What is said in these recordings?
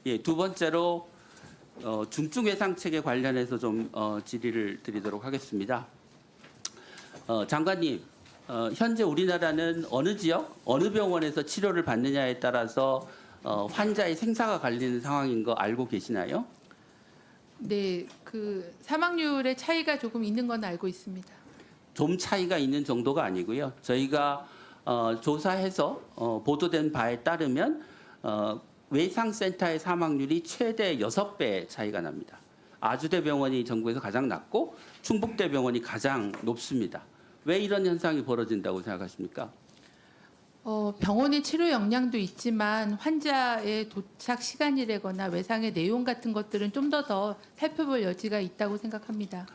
예, 두 번째로 중증 외상 체계 관련해서 좀 질의를 드리도록 하겠습니다. 장관님, 현재 우리나라는 어느 지역, 어느 병원에서 치료를 받느냐에 따라서 환자의 생사가 갈리는 상황인 거 알고 계시나요? 네, 그 사망률의 차이가 조금 있는 건 알고 있습니다. 좀 차이가 있는 정도가 아니고요. 저희가 조사해서 보도된 바에 따르면 외상센터의 사망률이 최대 6배 차이가 납니다. 아주대병원이 전국에서 가장 낮고 충북대병원이 가장 높습니다. 왜 이런 현상이 벌어진다고 생각하십니까? 병원의 치료 역량도 있지만 환자의 도착 시간이라거나 외상의 내용 같은 것들은 좀 더 살펴볼 여지가 있다고 생각합니다.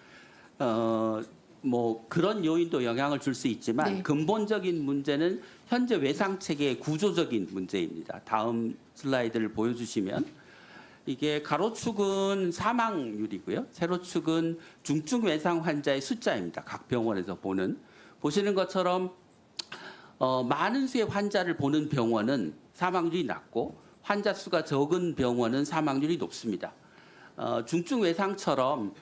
뭐 그런 요인도 영향을 줄 수 있지만 네. 근본적인 문제는 현재 외상 체계의 구조적인 문제입니다. 다음 슬라이드를 보여주시면 이게 가로축은 사망률이고요. 세로축은 중증 외상 환자의 숫자입니다. 각 병원에서 보시는 것처럼 많은 수의 환자를 보는 병원은 사망률이 낮고 환자 수가 적은 병원은 사망률이 높습니다. 중증 외상처럼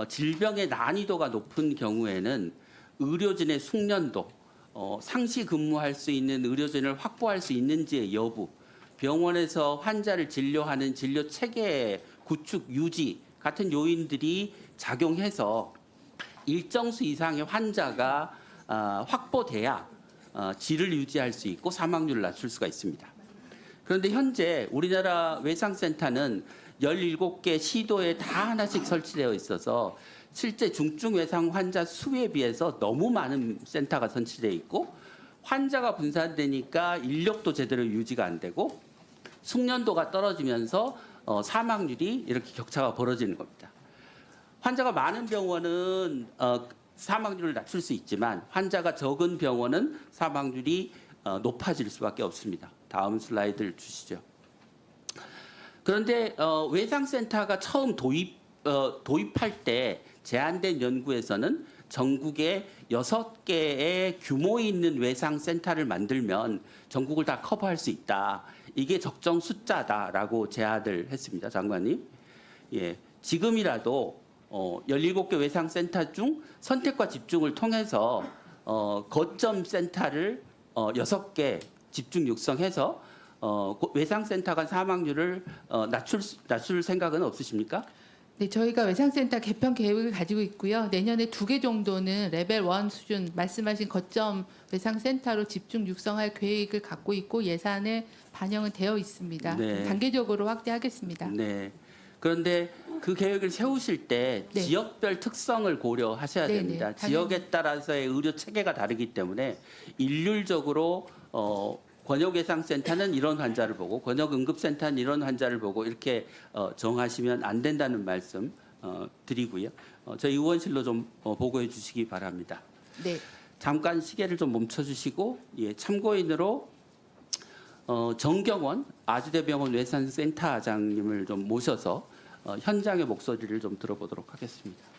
질병의 난이도가 높은 경우에는 의료진의 숙련도, 상시 근무할 수 있는 의료진을 확보할 수 있는지의 여부, 병원에서 환자를 진료하는 진료 체계 구축 유지 같은 요인들이 작용해서 일정 수 이상의 환자가 확보돼야 질을 유지할 수 있고 사망률을 낮출 수가 있습니다. 그런데 현재 우리나라 외상센터는 17개 시도에 다 하나씩 설치되어 있어서 실제 중증 외상 환자 수에 비해서 너무 많은 센터가 설치되어 있고 환자가 분산되니까 인력도 제대로 유지가 안 되고 숙련도가 떨어지면서 사망률이 이렇게 격차가 벌어지는 겁니다. 환자가 많은 병원은 사망률을 낮출 수 있지만 환자가 적은 병원은 사망률이 높아질 수밖에 없습니다. 다음 슬라이드를 주시죠. 그런데 외상센터가 처음 도입할 때 제안된 연구에서는 전국에 6개의 규모 있는 외상센터를 만들면 전국을 다 커버할 수 있다. 이게 적정 숫자다라고 제안을 했습니다. 장관님. 예, 지금이라도 17개 외상센터 중 선택과 집중을 통해서 거점 센터를 6개 집중 육성해서 외상센터 간 사망률을 낮출 생각은 없으십니까? 네, 저희가 외상센터 개편 계획을 가지고 있고요. 내년에 2개 정도는 레벨 1 수준 말씀하신 거점 외상센터로 집중 육성할 계획을 갖고 있고 예산에 반영은 되어 있습니다. 네. 단계적으로 확대하겠습니다. 네. 그런데 그 계획을 세우실 때 네. 지역별 특성을 고려하셔야 네, 됩니다. 네, 지역에 따라서의 의료 체계가 다르기 때문에 일률적으로 권역외상센터는 이런 환자를 보고 권역응급센터는 이런 환자를 보고 이렇게 정하시면 안 된다는 말씀 드리고요. 저희 의원실로 좀 보고해 주시기 바랍니다. 네. 잠깐 시계를 좀 멈춰주시고 참고인으로 정경원 아주대병원 외상센터장님을 좀 모셔서 현장의 목소리를 좀 들어보도록 하겠습니다.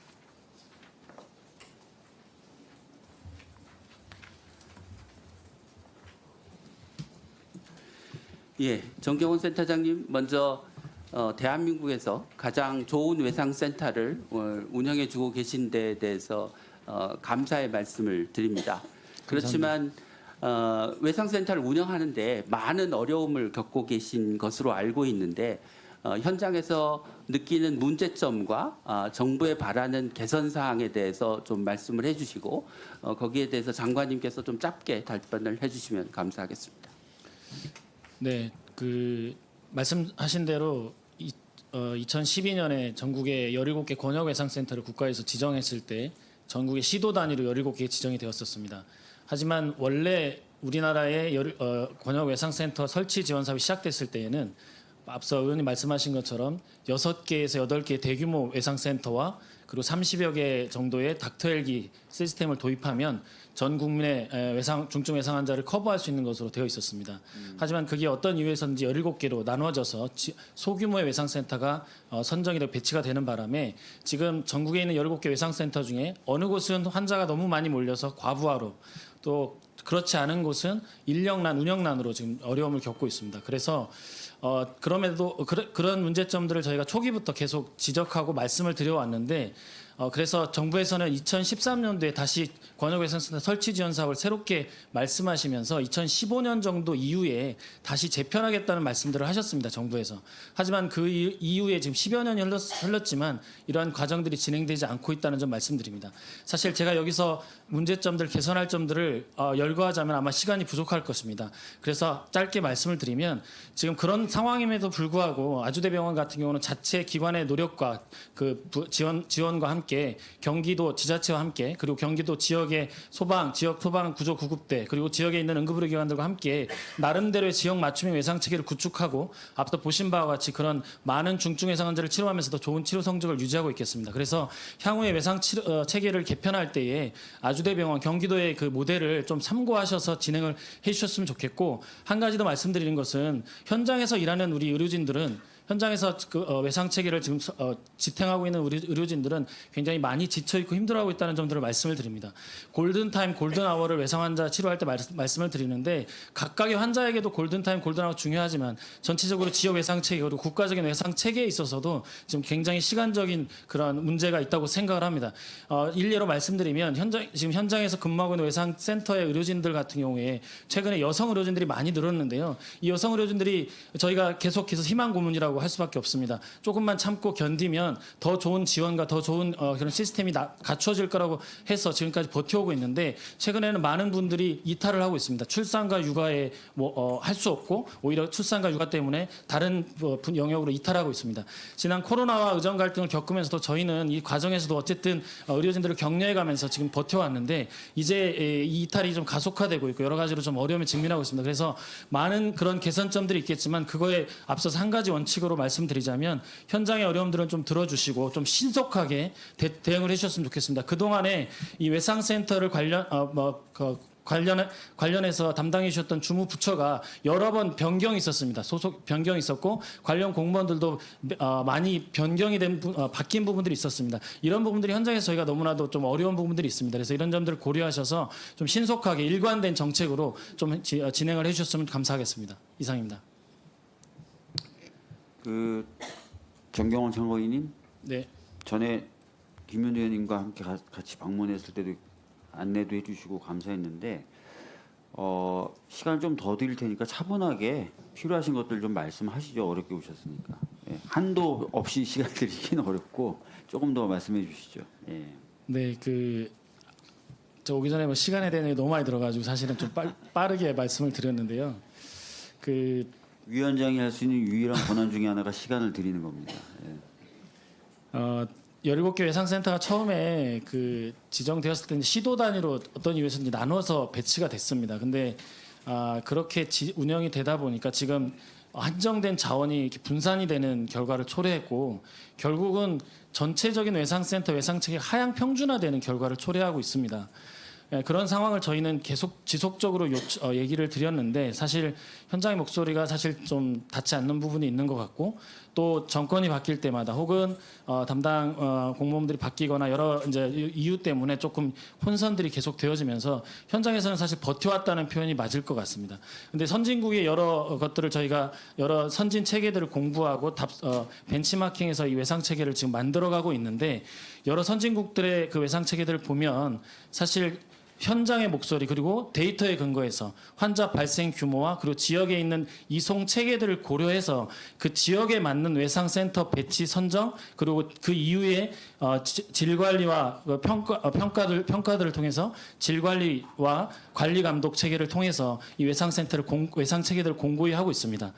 예, 정경원 센터장님 먼저 대한민국에서 가장 좋은 외상센터를 운영해주고 계신 데에 대해서 감사의 말씀을 드립니다. 그렇지만 외상센터를 운영하는데 많은 어려움을 겪고 계신 것으로 알고 있는데 현장에서 느끼는 문제점과 정부에 바라는 개선 사항에 대해서 좀 말씀을 해주시고 거기에 대해서 장관님께서 좀 짧게 답변을 해주시면 감사하겠습니다. 네, 그 말씀하신 대로 2012년에 전국에 17개 권역외상센터를 국가에서 지정했을 때 전국의 시도 단위로 17개 지정이 되었었습니다. 하지만 원래 우리나라의 권역외상센터 설치 지원 사업이 시작됐을 때에는 앞서 의원님 말씀하신 것처럼 6개에서 8개 대규모 외상센터와 그리고 30여 개 정도의 닥터헬기 시스템을 도입하면 전 국민의 중증 외상 환자를 커버할 수 있는 것으로 되어 있었습니다. 하지만 그게 어떤 이유에서인지 17개로 나눠져서 소규모의 외상센터가 선정이 되고 배치가 되는 바람에 지금 전국에 있는 17개 외상센터 중에 어느 곳은 환자가 너무 많이 몰려서 과부하로 또 그렇지 않은 곳은 인력난, 운영난으로 지금 어려움을 겪고 있습니다. 그래서 그럼에도 그런 문제점들을 저희가 초기부터 계속 지적하고 말씀을 드려왔는데 그래서 정부에서는 2013년도에 다시 권역외상센터 설치 지원 사업을 새롭게 말씀하시면서 2015년 정도 이후에 다시 재편하겠다는 말씀들을 하셨습니다. 정부에서. 하지만 그 이후에 지금 10여 년이 흘렀지만 이러한 과정들이 진행되지 않고 있다는 점 말씀드립니다. 사실 제가 여기서 문제점들 개선할 점들을 열거하자면 아마 시간이 부족할 것입니다. 그래서 짧게 말씀을 드리면 지금 그런 상황임에도 불구하고 아주대병원 같은 경우는 자체 기관의 노력과 그 지원과 함께 경기도 지자체와 함께 그리고 경기도 지역의 지역 소방 구조 구급대 그리고 지역에 있는 응급의료기관들과 함께 나름대로의 지역 맞춤형 외상 체계를 구축하고 앞서 보신 바와 같이 그런 많은 중증 외상 환자를 치료하면서도 좋은 치료 성적을 유지하고 있겠습니다. 그래서 향후에 외상 체계를 개편할 때에 아주대병원 경기도의 그 모델을 좀 참고하셔서 진행을 해주셨으면 좋겠고 한 가지 더 말씀드리는 것은 현장에서 일하는 우리 의료진들은 현장에서 외상 체계를 지금 지탱하고 있는 우리 의료진들은 굉장히 많이 지쳐 있고 힘들어하고 있다는 점들을 말씀을 드립니다. 골든 타임, 골든 아워를 외상 환자 치료할 때 말씀을 드리는데 각각의 환자에게도 골든 타임, 골든 아워 중요하지만 전체적으로 지역 외상 체계 그리고 국가적인 외상 체계에 있어서도 지금 굉장히 시간적인 그런 문제가 있다고 생각을 합니다. 일례로 말씀드리면 지금 현장에서 근무하고 있는 외상 센터의 의료진들 같은 경우에 최근에 여성 의료진들이 많이 늘었는데요. 이 여성 의료진들이 저희가 계속해서 희망 고문이라고 할 수밖에 없습니다. 조금만 참고 견디면 더 좋은 지원과 더 좋은 그런 시스템이 갖춰질 거라고 해서 지금까지 버텨오고 있는데 최근에는 많은 분들이 이탈을 하고 있습니다. 출산과 육아에 할 수 없고 오히려 출산과 육아 때문에 다른 영역으로 이탈하고 있습니다. 지난 코로나와 의정 갈등을 겪으면서도 저희는 이 과정에서도 어쨌든 의료진들을 격려해가면서 지금 버텨왔는데 이제 이 이탈이 좀 가속화되고 있고 여러 가지로 좀 어려움에 직면하고 있습니다. 그래서 많은 그런 개선점들이 있겠지만 그거에 앞서서 한 가지 원칙으로 말씀드리자면 현장의 어려움들은 좀 들어주시고 좀 신속하게 대응을 해주셨으면 좋겠습니다. 그동안에 이 외상센터를 관련해서 담당해 주셨던 주무부처가 여러 번 변경이 있었습니다. 소속 변경이 있었고 관련 공무원들도 많이 변경이 바뀐 부분들이 있었습니다. 이런 부분들이 현장에서 저희가 너무나도 좀 어려운 부분들이 있습니다. 그래서 이런 점들을 고려하셔서 좀 신속하게 일관된 정책으로 좀 진행을 해주셨으면 감사하겠습니다. 이상입니다. 정경원 선거인님, 네. 전에 김윤 의원님과 함께 같이 방문했을 때도 안내도 해주시고 감사했는데 시간 좀 더 드릴 테니까 차분하게 필요하신 것들 좀 말씀하시죠. 어렵게 오셨으니까. 예, 한도 없이 시간 드리기는 어렵고 조금 더 말씀해 주시죠. 예. 네, 저 오기 전에 시간에 대한 얘기 너무 많이 들어가지고 사실은 좀 빠르게 말씀을 드렸는데요. 위원장이 할 수 있는 유일한 권한 중에 하나가 시간을 드리는 겁니다. 예. 17개 외상센터가 처음에 지정되었을 때는 시도 단위로 어떤 이유에서 나눠서 배치가 됐습니다. 근데 그렇게 운영이 되다 보니까 지금 한정된 자원이 이렇게 분산이 되는 결과를 초래했고 결국은 전체적인 외상센터 외상체계 하향 평준화되는 결과를 초래하고 있습니다. 그런 상황을 저희는 계속 지속적으로 얘기를 드렸는데 사실 현장의 목소리가 사실 좀 닿지 않는 부분이 있는 것 같고 또 정권이 바뀔 때마다 혹은 담당 공무원들이 바뀌거나 여러 이제 이유 때문에 조금 혼선들이 계속 되어지면서 현장에서는 사실 버텨왔다는 표현이 맞을 것 같습니다. 근데 선진국의 여러 것들을 저희가 여러 선진 체계들을 공부하고 벤치마킹해서 이 외상 체계를 지금 만들어가고 있는데 여러 선진국들의 그 외상 체계들을 보면 사실 현장의 목소리 그리고 데이터에 근거해서 환자 발생 규모와 그리고 지역에 있는 이송 체계들을 고려해서 그 지역에 맞는 외상센터 배치 선정 그리고 그 이후에 질 관리와 평가들을 통해서 질 관리와 관리 감독 체계를 통해서 이 외상 체계들을 공고히 하고 있습니다.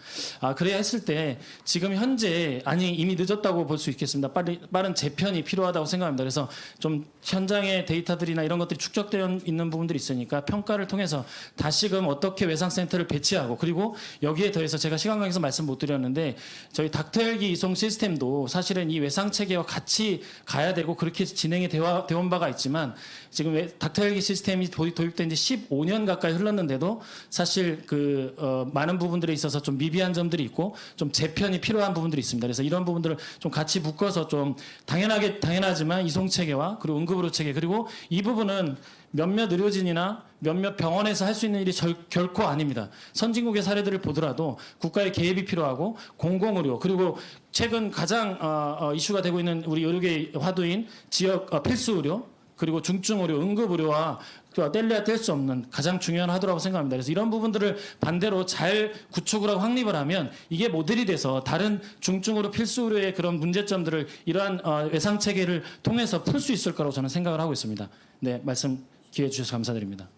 그래야 했을 때 지금 현재 이미 늦었다고 볼 수 있겠습니다. 빠른 재편이 필요하다고 생각합니다. 그래서 좀 현장의 데이터들이나 이런 것들이 축적되어 있는 부분들이 있으니까 평가를 통해서 다시금 어떻게 외상센터를 배치하고 그리고 여기에 더해서 제가 시간 관계에서 말씀 못 드렸는데 저희 닥터 헬기 이송 시스템도 사실은 이 외상 체계와 같이 가야 되고 그렇게 진행이 되어온 바가 있지만 지금 닥터 헬기 시스템이 도입된 지 15년 가까이 흘렀는데도 사실 많은 부분들에 있어서 좀 미비한 점들이 있고 좀 재편이 필요한 부분들이 있습니다. 그래서 이런 부분들을 좀 같이 묶어서 좀 당연하지만 이송 체계와 그리고 응급의료 체계 그리고 이 부분은 몇몇 의료진이나 몇몇 병원에서 할 수 있는 일이 결코 아닙니다. 선진국의 사례들을 보더라도 국가의 개입이 필요하고 공공의료 그리고 최근 가장 이슈가 되고 있는 우리 의료계의 화두인 지역 필수의료 그리고 중증의료, 응급의료와 뗄래야 뗄 수 없는 가장 중요한 하도라고 생각합니다. 그래서 이런 부분들을 반대로 잘 구축을 하고 확립을 하면 이게 모델이 돼서 다른 중증의료, 필수의료의 그런 문제점들을 이러한 외상 체계를 통해서 풀 수 있을 거라고 저는 생각을 하고 있습니다. 네, 말씀 기회 주셔서 감사드립니다.